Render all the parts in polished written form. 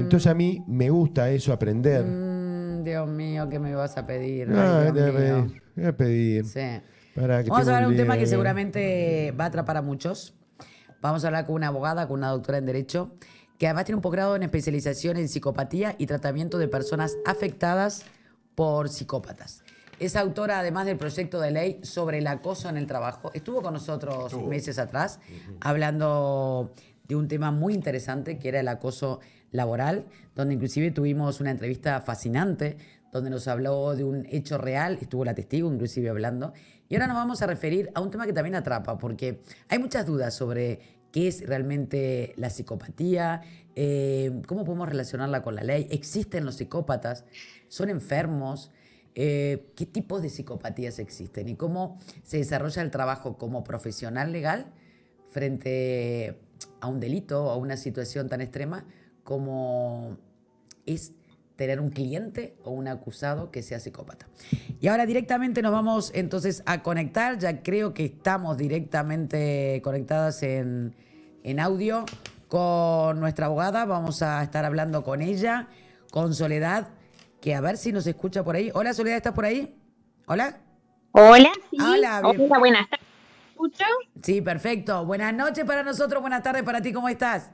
Entonces a mí me gusta eso, aprender. Dios mío, ¿qué me vas a pedir? Ah, Ay, Dios mío. voy a pedir. Sí. Para que Vamos tengo a un hablar de un tema lío que acá. seguramente va a atrapar a muchos. Vamos a hablar con una abogada, con una doctora en Derecho, que además tiene un posgrado en especialización en psicopatía y tratamiento de personas afectadas por psicópatas. Es autora, además del proyecto de ley sobre el acoso en el trabajo. Estuvo con nosotros meses atrás hablando de un tema muy interesante que era el acoso laboral, donde inclusive tuvimos una entrevista fascinante, donde nos habló de un hecho real, estuvo la testigo inclusive hablando. Y ahora nos vamos a referir a un tema que también atrapa, porque hay muchas dudas sobre qué es realmente la psicopatía, cómo podemos relacionarla con la ley, existen los psicópatas, son enfermos, qué tipos de psicopatías existen y cómo se desarrolla el trabajo como profesional legal frente a un delito o a una situación tan extrema como es tener un cliente o un acusado que sea psicópata. Y ahora directamente nos vamos entonces a conectar, ya creo que estamos directamente conectadas en audio con nuestra abogada, vamos a estar hablando con ella, con Soledad, que a ver si nos escucha por ahí. Hola Soledad, ¿estás por ahí? Hola. Hola, sí. Hola, bien. Hola, buenas tardes. ¿Me escuchan? Sí, perfecto. Buenas noches para nosotros, buenas tardes para ti, ¿cómo estás?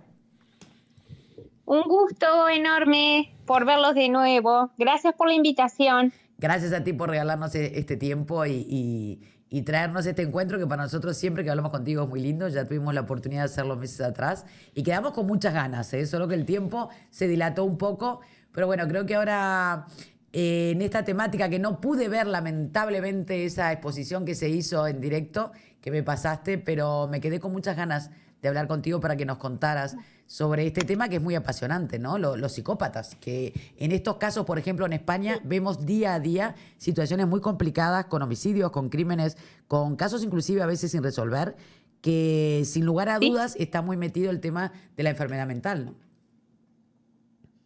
Un gusto enorme por verlos de nuevo. Gracias por la invitación. Gracias a ti por regalarnos este tiempo y traernos este encuentro que para nosotros siempre que hablamos contigo es muy lindo. Ya tuvimos la oportunidad de hacerlo meses atrás y quedamos con muchas ganas, ¿eh? Solo que el tiempo se dilató un poco. Pero bueno, creo que ahora en esta temática que no pude ver lamentablemente esa exposición que se hizo en directo, que me pasaste, pero me quedé con muchas ganas de hablar contigo para que nos contaras sobre este tema que es muy apasionante, ¿no? Los psicópatas, que en estos casos, por ejemplo, en España, vemos día a día situaciones muy complicadas con homicidios, con crímenes, con casos inclusive a veces sin resolver, que sin lugar a Sí, dudas está muy metido el tema de la enfermedad mental, ¿no?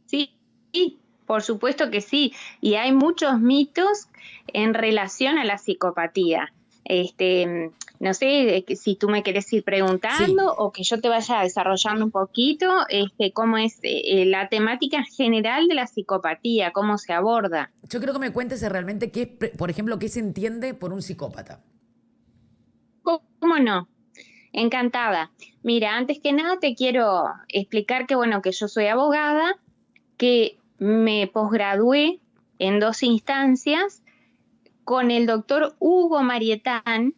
sí, sí, por supuesto que sí. Y hay muchos mitos en relación a la psicopatía. No sé si tú me querés ir Sí, preguntando o que yo te vaya desarrollando un poquito, cómo es la temática general de la psicopatía, cómo se aborda. yo creo que me cuentes realmente qué, por ejemplo, qué se entiende por un psicópata. ¿Cómo no? Encantada. Mira, antes que nada te quiero explicar que, bueno, que yo soy abogada, que me posgradué en 2 instancias con el doctor Hugo Marietán,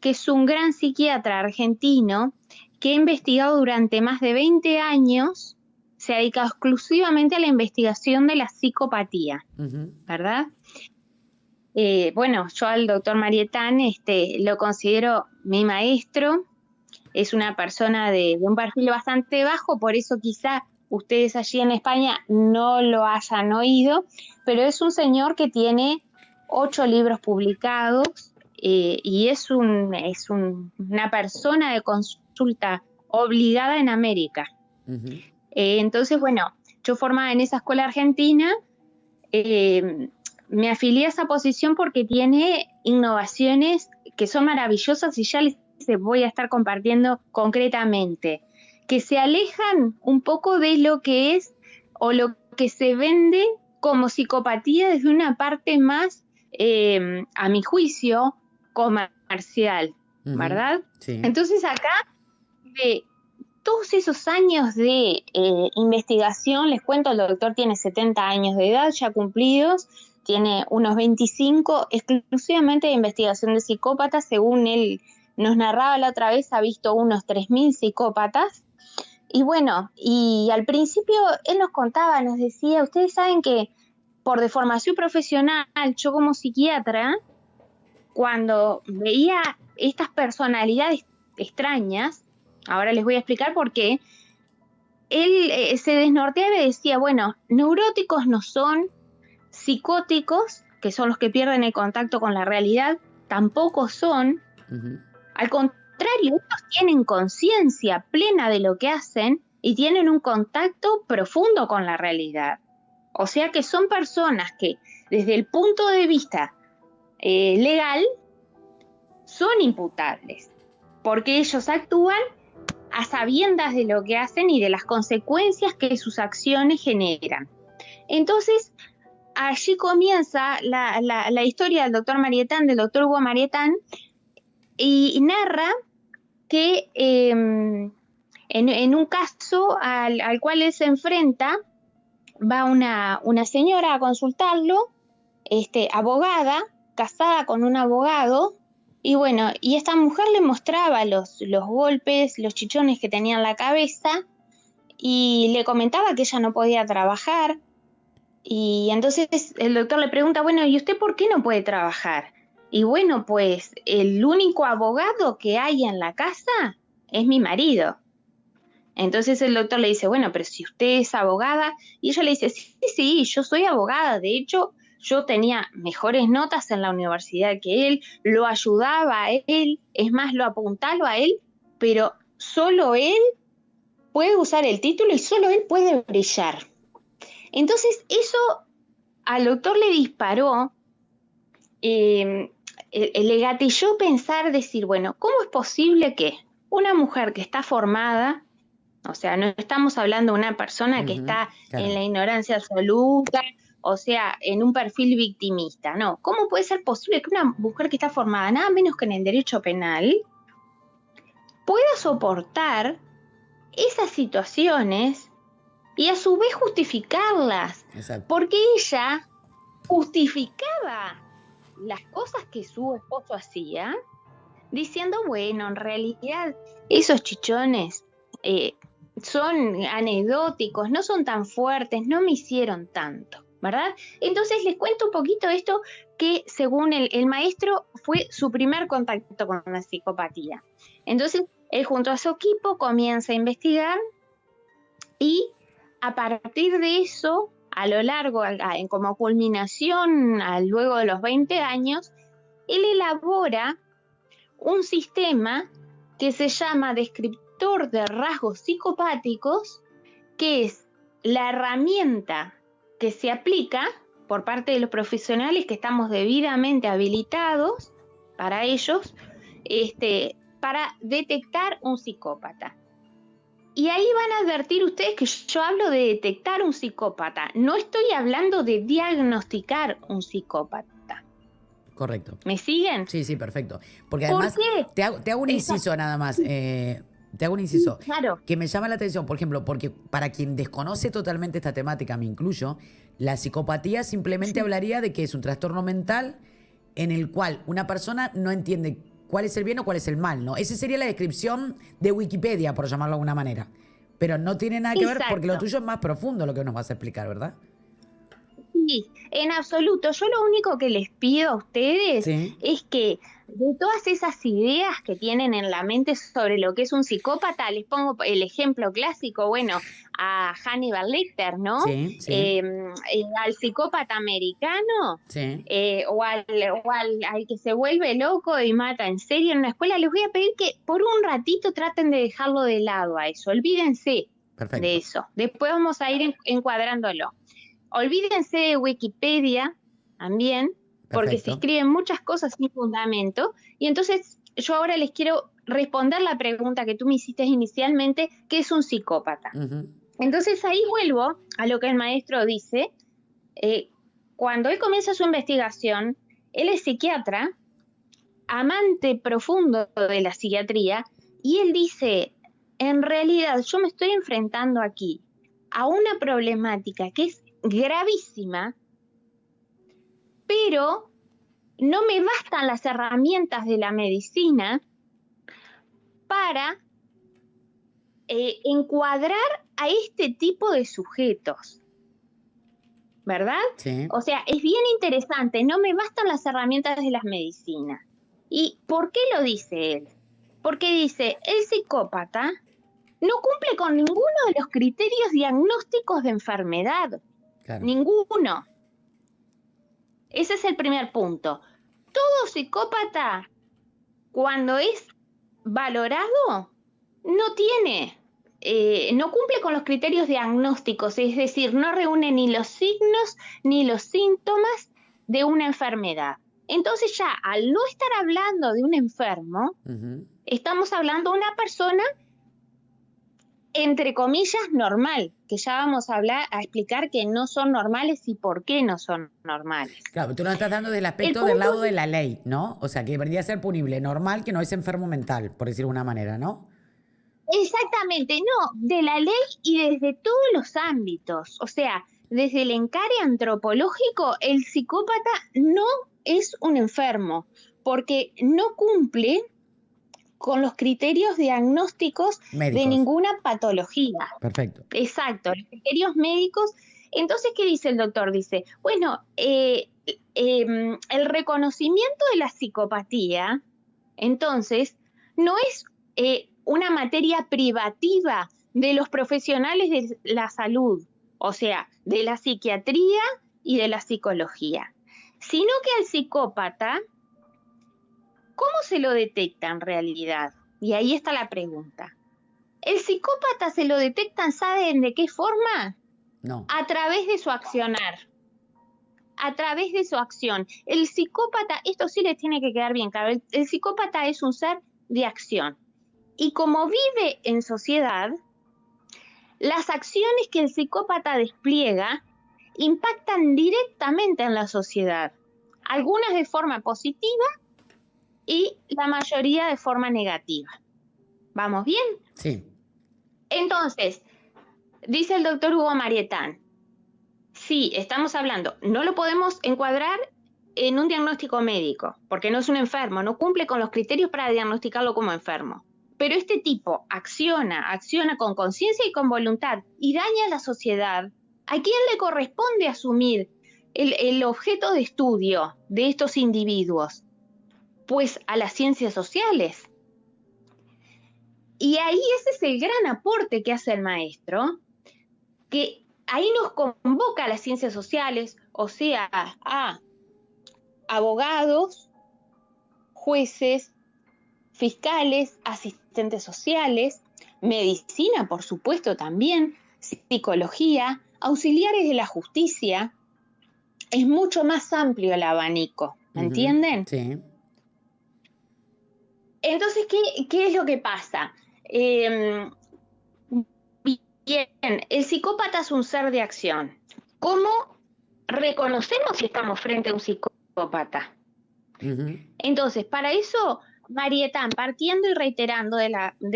que es un gran psiquiatra argentino que ha investigado durante más de 20 años, se ha dedicado exclusivamente a la investigación de la psicopatía, Ujú. ¿verdad? Bueno, yo al doctor Marietán lo considero mi maestro. Es una persona de un perfil bastante bajo, por eso quizá ustedes allí en España no lo hayan oído, pero es un señor que tiene 8 libros publicados y es una persona de consulta obligada en América. Ujú. Entonces, bueno, yo formada en esa escuela argentina, eh, me afilié a esa posición porque tiene innovaciones que son maravillosas y ya les voy a estar compartiendo concretamente, que se alejan un poco de lo que es o lo que se vende como psicopatía desde una parte más, a mi juicio, comercial, Ujú. ¿verdad? Sí. Entonces acá, de todos esos años de investigación, les cuento, el doctor tiene 70 años de edad ya cumplidos, tiene unos 25 exclusivamente de investigación de psicópatas, según él nos narraba la otra vez, ha visto unos 3.000 psicópatas. Y bueno, y al principio él nos contaba, nos decía, ustedes saben que por deformación profesional, yo como psiquiatra, cuando veía estas personalidades extrañas, ahora les voy a explicar por qué, él se desnorteaba y decía, bueno, neuróticos no son, psicóticos, que son los que pierden el contacto con la realidad, tampoco son. Ujú. Al contrario, ellos tienen conciencia plena de lo que hacen y tienen un contacto profundo con la realidad. O sea que son personas que desde el punto de vista legal son imputables, porque ellos actúan a sabiendas de lo que hacen y de las consecuencias que sus acciones generan. Entonces, allí comienza la historia del doctor Marietán, del doctor Hugo Marietán, y narra que en un caso al cual él se enfrenta, va una señora a consultarlo, abogada, casada con un abogado, y bueno, y esta mujer le mostraba los golpes, los chichones que tenía en la cabeza, y le comentaba que ella no podía trabajar, y entonces el doctor le pregunta, bueno, ¿y usted por qué no puede trabajar? Y bueno, pues el único abogado que hay en la casa es mi marido. Entonces el doctor le dice, bueno, pero si usted es abogada, y ella le dice, sí, yo soy abogada, de hecho, yo tenía mejores notas en la universidad que él, lo ayudaba a él, es más, lo apuntalo a él, pero solo él puede usar el título y solo él puede brillar. Entonces eso al doctor le disparó, le gatilló pensar, decir, bueno, ¿cómo es posible que una mujer que está formada, o sea, no estamos hablando de una persona que está en la ignorancia absoluta, o sea, en un perfil victimista, no, ¿cómo puede ser posible que una mujer que está formada nada menos que en el derecho penal pueda soportar esas situaciones y a su vez justificarlas? Exacto. Porque ella justificaba las cosas que su esposo hacía, diciendo, bueno, en realidad esos chichones son anecdóticos, no son tan fuertes, no me hicieron tanto, ¿verdad? Entonces les cuento un poquito esto que según el maestro fue su primer contacto con la psicopatía. Entonces él junto a su equipo comienza a investigar y a partir de eso, a lo largo, como culminación, luego de los 20 años, él elabora un sistema que se llama descriptor de rasgos psicopáticos, que es la herramienta que se aplica por parte de los profesionales que estamos debidamente habilitados para ellos, para detectar un psicópata. Y ahí van a advertir ustedes que yo hablo de detectar un psicópata, no estoy hablando de diagnosticar un psicópata. Correcto. ¿Me siguen? Sí, perfecto. Porque además, ¿Por qué? te hago un inciso nada más. Te hago un inciso. Claro. Que me llama la atención, por ejemplo, porque para quien desconoce totalmente esta temática, me incluyo, la psicopatía simplemente hablaría de que es un trastorno mental en el cual una persona no entiende cuál es el bien o cuál es el mal, ¿no? Esa sería la descripción de Wikipedia, por llamarlo de alguna manera. Pero no tiene nada que ver porque lo tuyo es más profundo lo que nos vas a explicar, ¿verdad? Sí, en absoluto. Yo lo único que les pido a ustedes es que de todas esas ideas que tienen en la mente sobre lo que es un psicópata, les pongo el ejemplo clásico, bueno, a Hannibal Lecter, ¿no? Al psicópata americano, o al que se vuelve loco y mata en serio en una escuela, les voy a pedir que por un ratito traten de dejarlo de lado a eso, olvídense de eso. Después vamos a ir encuadrándolo. Olvídense de Wikipedia también, porque se escriben muchas cosas sin fundamento. Y entonces yo ahora les quiero responder la pregunta que tú me hiciste inicialmente, ¿qué es un psicópata? Entonces ahí vuelvo a lo que el maestro dice. Cuando él comienza su investigación, él es psiquiatra, amante profundo de la psiquiatría, y él dice, en realidad yo me estoy enfrentando aquí a una problemática que es gravísima, pero no me bastan las herramientas de la medicina para encuadrar a este tipo de sujetos, ¿verdad? Sí. O sea, es bien interesante, no me bastan las herramientas de la medicina. ¿Y por qué lo dice él? Porque dice, el psicópata no cumple con ninguno de los criterios diagnósticos de enfermedad. Claro. Ninguno. Ese es el primer punto. Todo psicópata, cuando es valorado, no cumple con los criterios diagnósticos, es decir, no reúne ni los signos ni los síntomas de una enfermedad. Entonces ya, al no estar hablando de un enfermo, estamos hablando de una persona entre comillas, normal, que ya vamos a explicar que no son normales y por qué no son normales. Claro, tú nos estás dando del aspecto del lado de la ley, ¿no? O sea, que debería ser punible, normal, que no es enfermo mental, por decirlo de una manera, ¿no? Exactamente, no, de la ley y desde todos los ámbitos. O sea, desde el encare antropológico, el psicópata no es un enfermo, porque no cumple con los criterios diagnósticos de Médicos. ninguna patología. Perfecto. Exacto, los criterios médicos. Entonces, ¿qué dice el doctor? Dice, bueno, el reconocimiento de la psicopatía, entonces, no es una materia privativa de los profesionales de la salud, o sea, de la psiquiatría y de la psicología, sino que al psicópata, ¿cómo se lo detecta en realidad? Y ahí está la pregunta. El psicópata se lo detectan, ¿saben de qué forma? No. A través de su accionar, a través de su acción. El psicópata, esto sí les tiene que quedar bien claro, el psicópata es un ser de acción. Y como vive en sociedad, las acciones que el psicópata despliega impactan directamente en la sociedad, algunas de forma positiva y la mayoría de forma negativa. ¿Vamos bien? Sí. Entonces, dice el doctor Hugo Marietán, sí, estamos hablando, no lo podemos encuadrar en un diagnóstico médico, porque no es un enfermo, no cumple con los criterios para diagnosticarlo como enfermo. Pero este tipo acciona con conciencia y con voluntad y daña a la sociedad. ¿A quién le corresponde asumir el objeto de estudio de estos individuos? Pues a las ciencias sociales. Y ahí ese es el gran aporte que hace el maestro, que ahí nos convoca a las ciencias sociales, o sea, a abogados, jueces, fiscales, asistentes sociales, medicina, por supuesto, también, psicología, auxiliares de la justicia. Es mucho más amplio el abanico, ¿me entienden? Sí. Entonces, ¿qué es lo que pasa? Bien, el psicópata es un ser de acción. ¿Cómo reconocemos si estamos frente a un psicópata? Entonces, para eso, Marietán, partiendo y reiterando de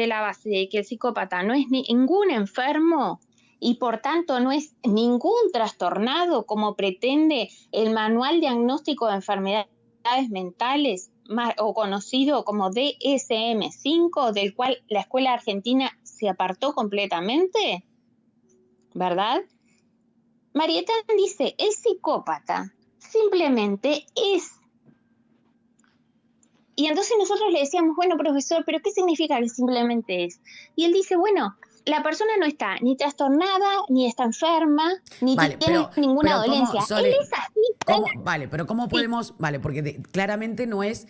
la base de que el psicópata no es ningún enfermo y por tanto no es ningún trastornado como pretende el Manual Diagnóstico de Enfermedades Mentales, o conocido como DSM-5, del cual la Escuela Argentina se apartó completamente, ¿verdad? Marietán dice, el psicópata simplemente es. Y entonces nosotros le decíamos, bueno, profesor, ¿pero qué significa que simplemente es? Y él dice, bueno, la persona no está ni trastornada, ni está enferma, ni tiene ninguna dolencia. Sole, él es así. Vale, pero ¿cómo podemos? Vale, porque claramente no es,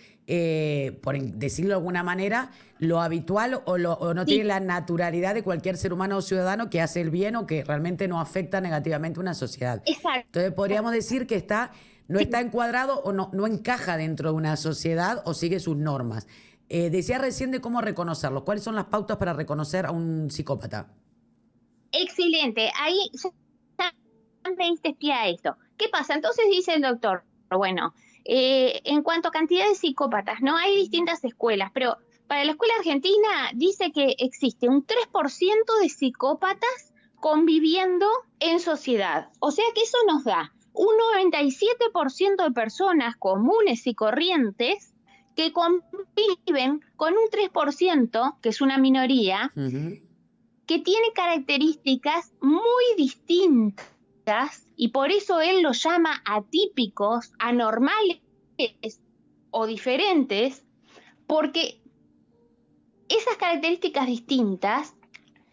por decirlo de alguna manera, lo habitual o no tiene la naturalidad de cualquier ser humano o ciudadano que hace el bien o que realmente no afecta negativamente a una sociedad. Exacto. Entonces podríamos decir que no está encuadrado o no encaja dentro de una sociedad o sigue sus normas. Decía recién de cómo reconocerlo. ¿Cuáles son las pautas para reconocer a un psicópata? Excelente. Ahí ya me diste pie a esto. ¿Qué pasa? Entonces dice el doctor, bueno, en cuanto a cantidad de psicópatas, no hay distintas escuelas, pero para la escuela argentina dice que existe un 3% de psicópatas conviviendo en sociedad. O sea que eso nos da un 97% de personas comunes y corrientes que conviven con un 3%, que es una minoría, que tiene características muy distintas y por eso él los llama atípicos, anormales o diferentes, porque esas características distintas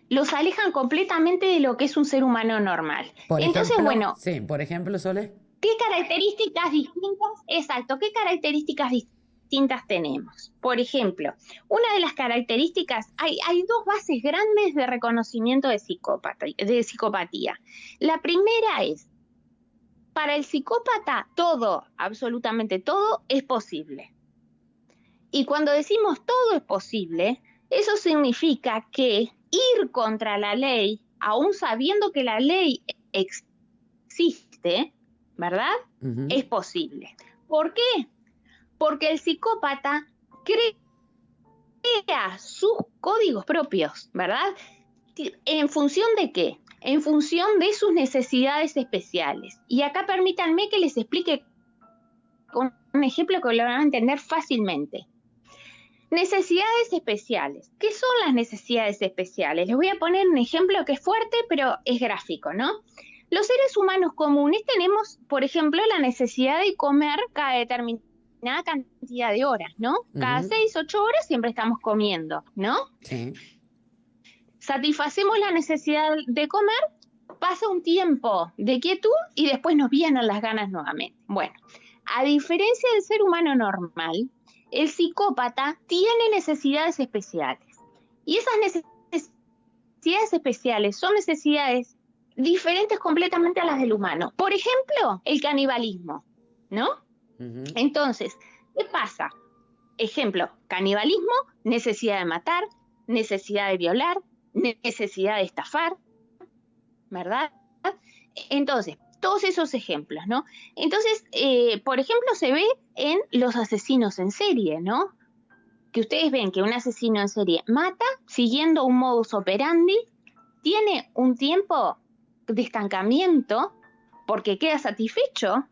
los alejan completamente de lo que es un ser humano normal. Entonces, bueno, sí, por ejemplo, Sole. ¿Qué características distintas? Exacto, ¿qué características distintas tenemos? Por ejemplo, una de las características, hay dos bases grandes de reconocimiento de psicopatía. La primera es, para el psicópata, todo, absolutamente todo, es posible. Y cuando decimos todo es posible, Eso significa que ir contra la ley, aún sabiendo que la ley existe, ¿verdad? Es posible. ¿Por qué? Porque el psicópata crea sus códigos propios, ¿verdad? ¿En función de qué? En función de sus necesidades especiales. Y acá permítanme que les explique con un ejemplo que lo van a entender fácilmente. Necesidades especiales. ¿Qué son las necesidades especiales? Les voy a poner un ejemplo que es fuerte, pero es gráfico, ¿no? Los seres humanos comunes tenemos, por ejemplo, la necesidad de comer cada determinada cantidad de horas, ¿no? Cada 6, 8 horas siempre estamos comiendo, ¿no? Sí. Satisfacemos la necesidad de comer, pasa un tiempo de quietud y después nos vienen las ganas nuevamente. Bueno, a diferencia del ser humano normal, el psicópata tiene necesidades especiales. Y esas necesidades especiales son necesidades diferentes completamente a las del humano. Por ejemplo, el canibalismo, ¿no? Entonces, ¿qué pasa? Ejemplo, canibalismo, necesidad de matar, necesidad de violar, necesidad de estafar, ¿verdad? Entonces, todos esos ejemplos, ¿no? Entonces, por ejemplo, se ve en los asesinos en serie, ¿no? Que ustedes ven que un asesino en serie mata siguiendo un modus operandi, tiene un tiempo de estancamiento porque queda satisfecho,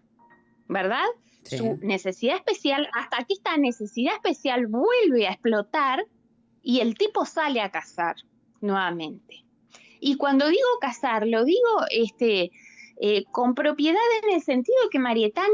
¿verdad? Sí. Su necesidad especial, hasta que esta necesidad especial vuelve a explotar y el tipo sale a cazar nuevamente. Y cuando digo cazar, lo digo con propiedad en el sentido de que Marietán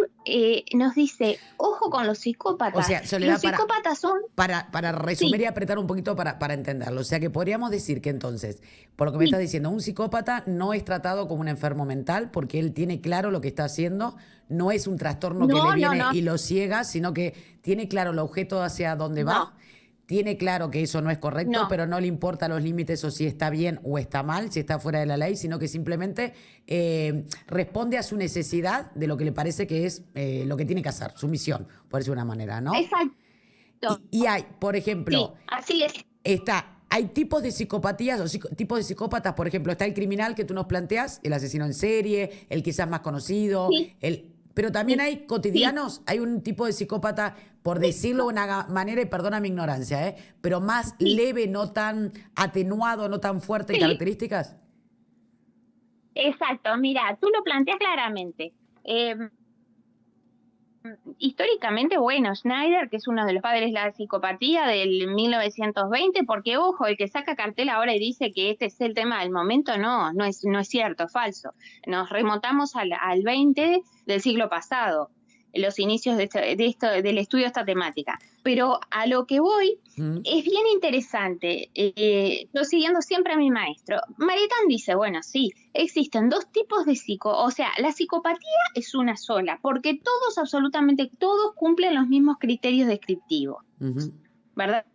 nos dice, ojo con los psicópatas. O sea, Soledad, los psicópatas son... Para resumir y apretar un poquito para entenderlo. O sea, que podríamos decir que entonces, por lo que me estás diciendo, un psicópata no es tratado como un enfermo mental porque él tiene claro lo que está haciendo, no es un trastorno que le viene y lo ciega, sino que tiene claro el objeto hacia dónde va. Tiene claro que eso no es correcto, pero no le importa los límites o si está bien o está mal, si está fuera de la ley, sino que simplemente responde a su necesidad de lo que le parece que es lo que tiene que hacer, su misión, por decirlo de una manera, ¿no? Exacto. Y hay, por ejemplo, así es. Hay tipos de psicopatías o tipos de psicópatas, por ejemplo, está el criminal que tú nos planteas, el asesino en serie, el quizás más conocido, pero también hay cotidianos, hay un tipo de psicópata, por decirlo de una manera, y perdona mi ignorancia, pero más leve, no tan atenuado, no tan fuerte en características. Exacto, mira, tú lo planteas claramente. Históricamente, bueno, Schneider, que es uno de los padres de la psicopatía del 1920, porque ojo, el que saca cartel ahora y dice que este es el tema del momento, no es cierto, falso. Nos remontamos al 20 del siglo pasado, los inicios del estudio de esta temática. Pero a lo que voy es bien interesante, yo siguiendo siempre a mi maestro. Marietán dice, bueno, sí, existen dos tipos de o sea, la psicopatía es una sola, porque todos, absolutamente todos, cumplen los mismos criterios descriptivos, ¿verdad?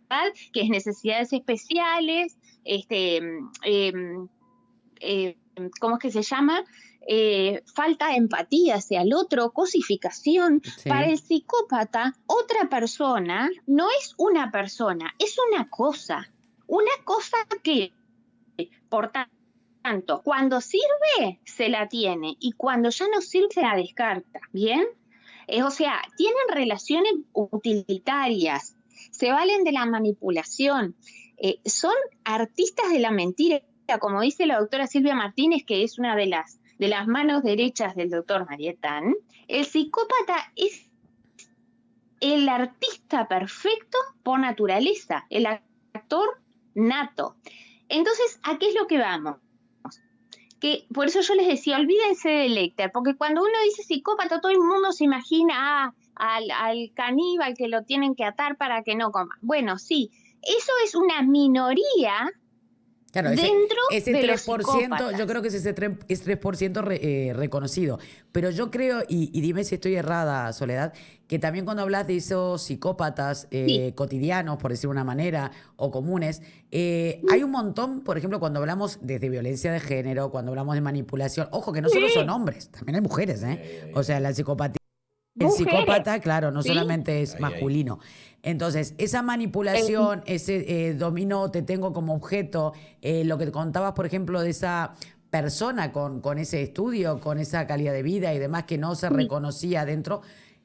Que es necesidades especiales, ¿cómo es que se llama? Falta de empatía hacia el otro, cosificación. Para el psicópata, otra persona no es una persona, es una cosa que, por tanto, cuando sirve, se la tiene, y cuando ya no sirve, se la descarta, ¿bien? O sea, tienen relaciones utilitarias, se valen de la manipulación, son artistas de la mentira, como dice la doctora Silvia Martínez, que es una de las manos derechas del doctor Marietán. El psicópata es el artista perfecto por naturaleza, el actor nato. Entonces, ¿a qué es lo que vamos? Que por eso yo les decía, olvídense de Lecter, porque cuando uno dice psicópata, todo el mundo se imagina al caníbal que lo tienen que atar para que no coma. Bueno, sí, eso es una minoría. Claro, ese de 3%, yo creo que es 3% reconocido. Pero yo creo, y dime si estoy errada, Soledad, que también cuando hablas de esos psicópatas cotidianos, por decir una manera, o comunes, hay un montón, por ejemplo, cuando hablamos desde violencia de género, cuando hablamos de manipulación, ojo que no solo son hombres, también hay mujeres, O sea, la psicopatía El mujeres. psicópata, claro, no ¿sí? solamente es Ahí. masculino. Entonces, esa manipulación, ese dominó, te tengo como objeto, lo que te contabas, por ejemplo, de esa persona con ese estudio, con esa calidad de vida y demás que no se Sí. reconocía dentro,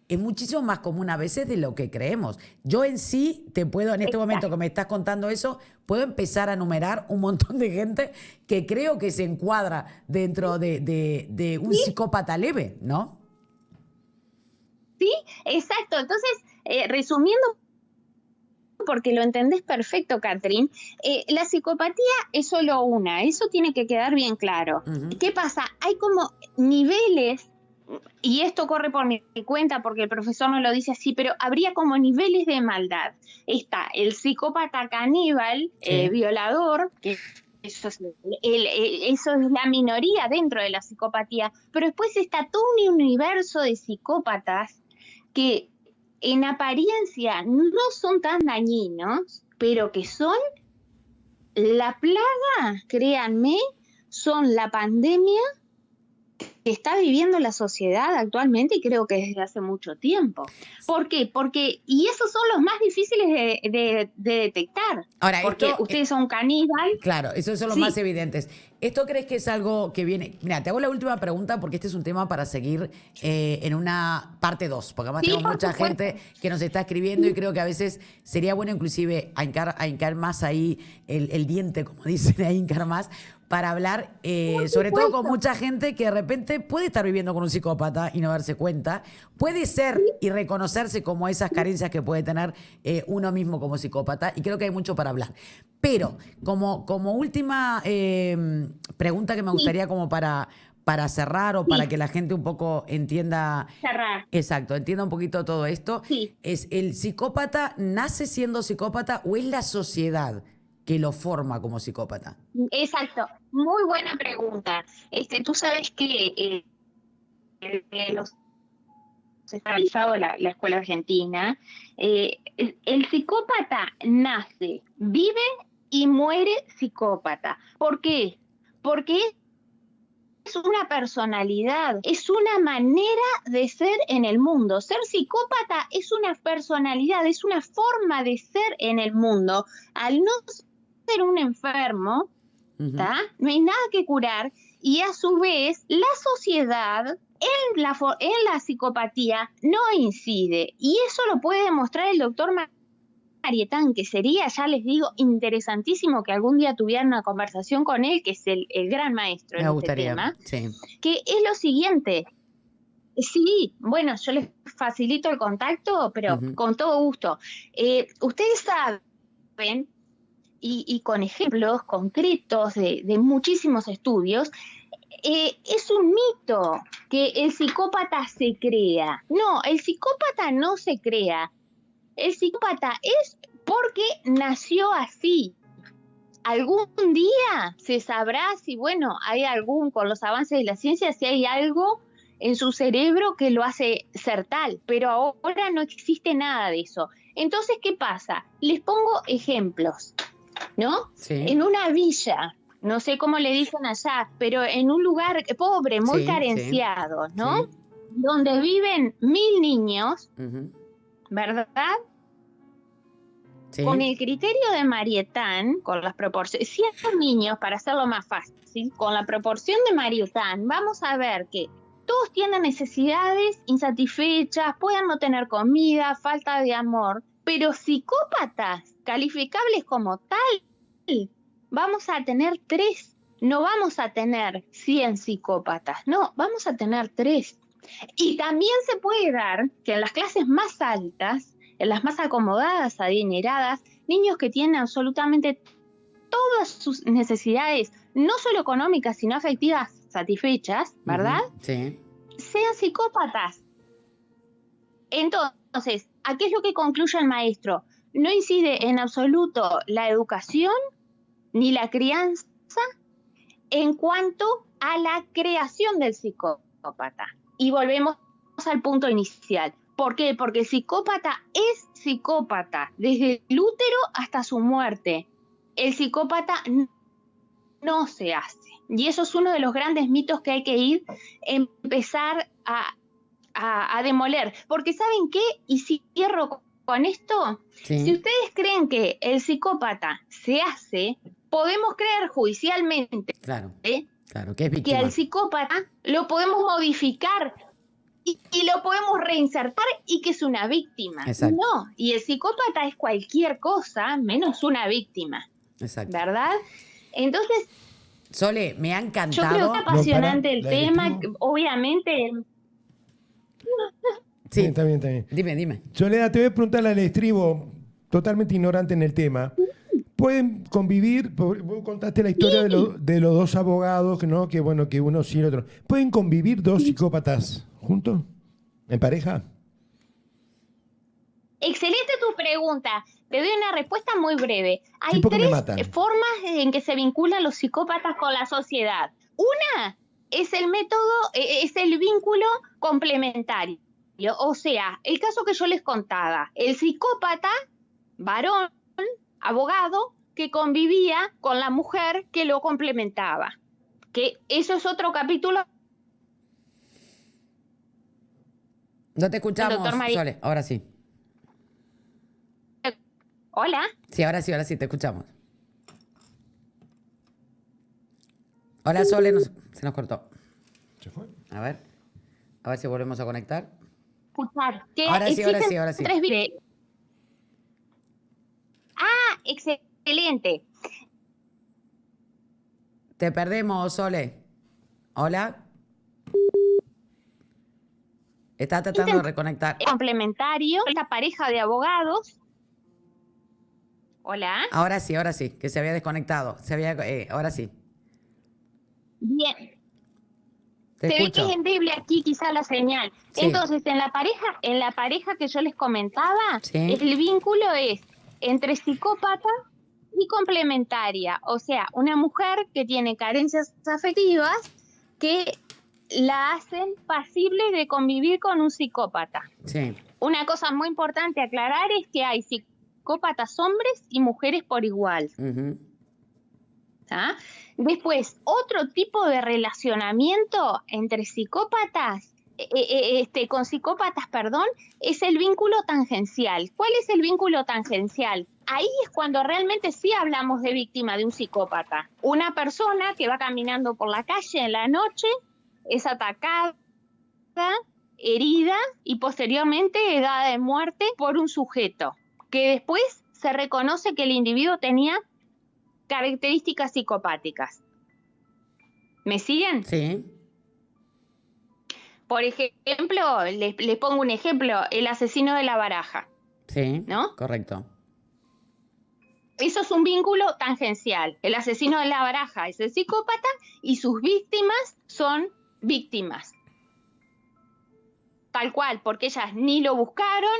es muchísimo más común a veces de lo que creemos. Yo en sí te puedo, en este momento que me estás contando eso, puedo empezar a enumerar un montón de gente que creo que se encuadra dentro de un psicópata leve, ¿no? Sí, exacto. Entonces, resumiendo, porque lo entendés perfecto, Catherine, la psicopatía es solo una, eso tiene que quedar bien claro. Ujú. ¿Qué pasa? Hay como niveles, y esto corre por mi cuenta porque el profesor no lo dice así, pero habría como niveles de maldad. Está el psicópata caníbal, Sí. violador, que eso es la minoría dentro de la psicopatía, pero después está todo un universo de psicópatas que en apariencia no son tan dañinos, pero que son la plaga, créanme, son la pandemia que está viviendo la sociedad actualmente y creo que desde hace mucho tiempo. ¿Por qué? Y esos son los más difíciles de detectar. Ahora, porque esto, ustedes son caníbal. claro, esos son los más Sí, evidentes. ¿Esto crees que es algo que viene? Mira, te hago la última pregunta porque este es un tema para seguir en una parte 2, porque además sí, tenemos por mucha supuesto. gente que nos está escribiendo y creo que a veces sería bueno inclusive ahincar más ahí el diente, como dicen, ahincar más, para hablar sobre todo con supuesto. mucha gente que de repente puede estar viviendo con un psicópata y no darse cuenta, puede ser y reconocerse como esas carencias que puede tener uno mismo como psicópata, y creo que hay mucho para hablar. Pero como última pregunta que me Sí, gustaría como para cerrar o para sí, que la gente un poco entienda, cerrar. exacto, entienda un poquito todo esto, Sí. ¿es el psicópata nace siendo psicópata o es la sociedad que lo forma como psicópata? Exacto, muy buena pregunta. Tú sabes que los realizado la escuela argentina, el psicópata nace, vive y muere psicópata. ¿Por qué? Porque es una personalidad, es una manera de ser en el mundo. Ser psicópata es una personalidad, es una forma de ser en el mundo. Al no ser un enfermo, Ujú. no hay nada que curar, y a su vez la sociedad en la psicopatía no incide, y eso lo puede demostrar el doctor Marietán, que sería, ya les digo, interesantísimo que algún día tuvieran una conversación con él, que es el gran maestro Me en este gustaría, tema, sí. que es lo siguiente. Sí, bueno, yo les facilito el contacto, pero Ujú. con todo gusto. Ustedes saben, y con ejemplos concretos de muchísimos estudios, es un mito que el psicópata se crea. No, el psicópata no se crea. El psicópata es porque nació así. Algún día se sabrá si, bueno, hay con los avances de la ciencia, si hay algo en su cerebro que lo hace ser tal, pero ahora no existe nada de eso. Entonces, ¿qué pasa? Les pongo ejemplos, ¿no? Sí, En una villa, no sé cómo le dicen allá, pero en un lugar pobre, muy sí, sí, carenciado, ¿no? sí. Donde viven 1000 niños, Ujú. ¿verdad? Con Sí. el criterio de Marietán, con las proporciones, 100 niños, para hacerlo más fácil, con la proporción de Marietán, vamos a ver que todos tienen necesidades insatisfechas, pueden no tener comida, falta de amor, pero psicópatas calificables como tal, vamos a tener 3. No vamos a tener 100 psicópatas, no, vamos a tener 3. Y también se puede dar que en las clases más altas, en las más acomodadas, adineradas, niños que tienen absolutamente todas sus necesidades, no solo económicas, sino afectivas, satisfechas, ¿verdad? Ujú. Sí. Sean psicópatas. Entonces, ¿a qué es lo que concluye el maestro? No incide en absoluto la educación ni la crianza en cuanto a la creación del psicópata. Y volvemos al punto inicial. ¿Por qué? Porque el psicópata es psicópata desde el útero hasta su muerte. El psicópata no se hace. Y eso es uno de los grandes mitos que hay que empezar a a demoler. Porque ¿saben qué? Y si cierro con esto, Sí. si ustedes creen que el psicópata se hace, podemos creer judicialmente Claro, ¿eh? claro, que es que víctima. al psicópata lo podemos modificar y lo podemos reinsertar y que es una víctima. Exacto. No, y el psicópata es cualquier cosa menos una víctima, Exacto. ¿verdad? Entonces, Sole, me ha yo encantado. creo que es apasionante pará, el la tema, elegimos. obviamente. Sí. Está bien, está bien. Dime. Soledad, te voy a preguntar al estribo, totalmente ignorante en el tema. ¿Pueden convivir? Vos contaste la historia de los dos abogados, ¿no? Que bueno, que uno sí y el otro. ¿Pueden convivir dos psicópatas juntos? ¿En pareja? Excelente tu pregunta. Te doy una respuesta muy breve. Sí, Hay porque me tres matan. formas en que se vinculan los psicópatas con la sociedad. Una es el método, es el vínculo complementario. O sea, el caso que yo les contaba, el psicópata, varón, abogado, que convivía con la mujer que lo complementaba. Que eso es otro capítulo. No te escuchamos, Doctor María. Sole. Ahora sí. Hola. Sí, ahora sí, te escuchamos. Hola, Sole. Se nos cortó. ¿Se fue? A ver si volvemos a conectar. Escuchar. Que Ahora sí. existen tres excelente. Te perdemos, Sole. Hola. Está tratando de reconectar. Complementario, esta pareja de abogados. Hola. Ahora sí, que se había desconectado. Ahora sí. Bien. Te Se ve que escucho. es endeble aquí quizá la señal. Sí. Entonces, en la pareja que yo les comentaba, Sí. el vínculo es entre psicópata y complementaria. O sea, una mujer que tiene carencias afectivas que la hacen pasible de convivir con un psicópata. Sí. Una cosa muy importante a aclarar es que hay psicópatas hombres y mujeres por igual. Ujú. ¿Ah? Después, otro tipo de relacionamiento entre psicópatas, con psicópatas, es el vínculo tangencial. ¿Cuál es el vínculo tangencial? Ahí es cuando realmente sí hablamos de víctima de un psicópata. Una persona que va caminando por la calle en la noche, es atacada, herida y posteriormente dada de muerte por un sujeto, que después se reconoce que el individuo tenía características psicopáticas. ¿Me siguen? Sí. Por ejemplo, les pongo un ejemplo, el asesino de la baraja. Sí. ¿No? Correcto. Eso es un vínculo tangencial. El asesino de la baraja es el psicópata y sus víctimas son víctimas. Tal cual, porque ellas ni lo buscaron,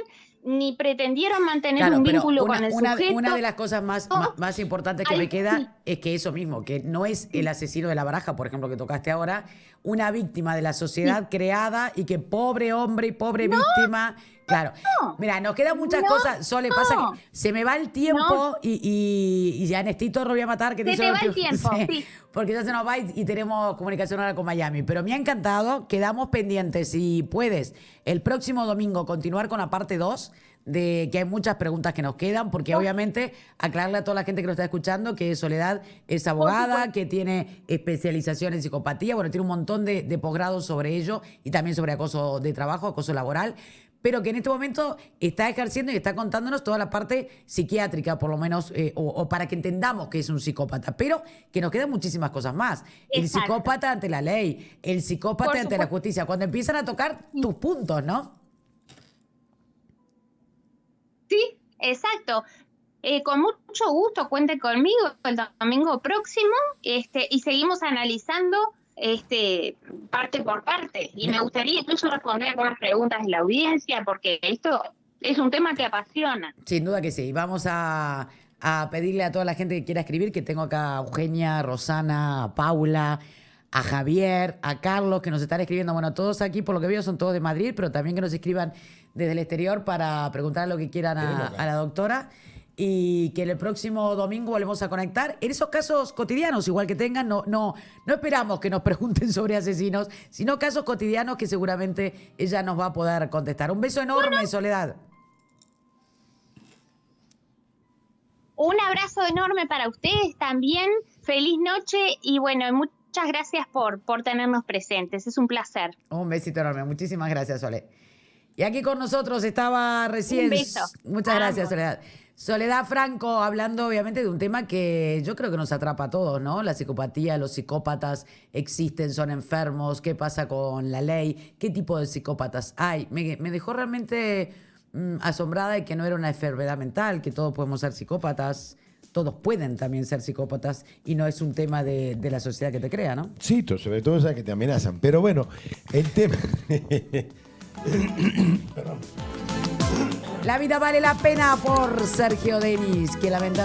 ni pretendieron mantener un vínculo con el sujeto. Una de las cosas más importantes que me queda es que eso mismo, que no es el asesino de la baraja, por ejemplo, que tocaste ahora, una víctima de la sociedad creada y que pobre hombre y pobre víctima. Claro. Mira, nos quedan muchas cosas. Sole, pasa que se me va el tiempo y ya Nestito lo voy a matar. Que Se te va el tiempo, sí. Porque ya se nos va y tenemos comunicación ahora con Miami. Pero me ha encantado. Quedamos pendientes. Si puedes, el próximo domingo continuar con la parte 2, de que hay muchas preguntas que nos quedan, porque obviamente aclararle a toda la gente que nos está escuchando que Soledad es abogada, que tiene especialización en psicopatía, bueno, tiene un montón de posgrados sobre ello y también sobre acoso de trabajo, acoso laboral, pero que en este momento está ejerciendo y está contándonos toda la parte psiquiátrica, por lo menos, o para que entendamos que es un psicópata, pero que nos quedan muchísimas cosas más. El psicópata ante la ley, el psicópata ante la justicia, cuando empiezan a tocar tus puntos, ¿no? Sí, exacto. Con mucho gusto, cuente conmigo el domingo próximo y seguimos analizando parte por parte. Y me gustaría incluso responder algunas preguntas de la audiencia, porque esto es un tema que apasiona. Sin duda que sí. Vamos a pedirle a toda la gente que quiera escribir, que tengo acá a Eugenia, a Rosana, a Paula, a Javier, a Carlos, que nos están escribiendo. Bueno, todos aquí, por lo que veo, son todos de Madrid, pero también que nos escriban desde el exterior para preguntar lo que quieran a la doctora. y que el próximo domingo volvemos a conectar. En esos casos cotidianos, igual que tengan, no esperamos que nos pregunten sobre asesinos, sino casos cotidianos que seguramente ella nos va a poder contestar. Un beso enorme, Soledad. Un abrazo enorme para ustedes también. Feliz noche y bueno, muchas gracias por tenernos presentes. Es un placer. Un besito enorme. Muchísimas gracias, Sole. Y aquí con nosotros estaba recién. Un beso. Muchas gracias, Soledad. Soledad Franco, hablando obviamente de un tema que yo creo que nos atrapa a todos, ¿no? La psicopatía, los psicópatas existen, son enfermos, qué pasa con la ley, qué tipo de psicópatas hay. Me dejó realmente asombrada de que no era una enfermedad mental, que todos podemos ser psicópatas, todos pueden también ser psicópatas y no es un tema de la sociedad que te crea, ¿no? Sí, sobre todo esas que te amenazan. Pero bueno, el tema... La vida vale la pena por Sergio Denis, que lamentablemente...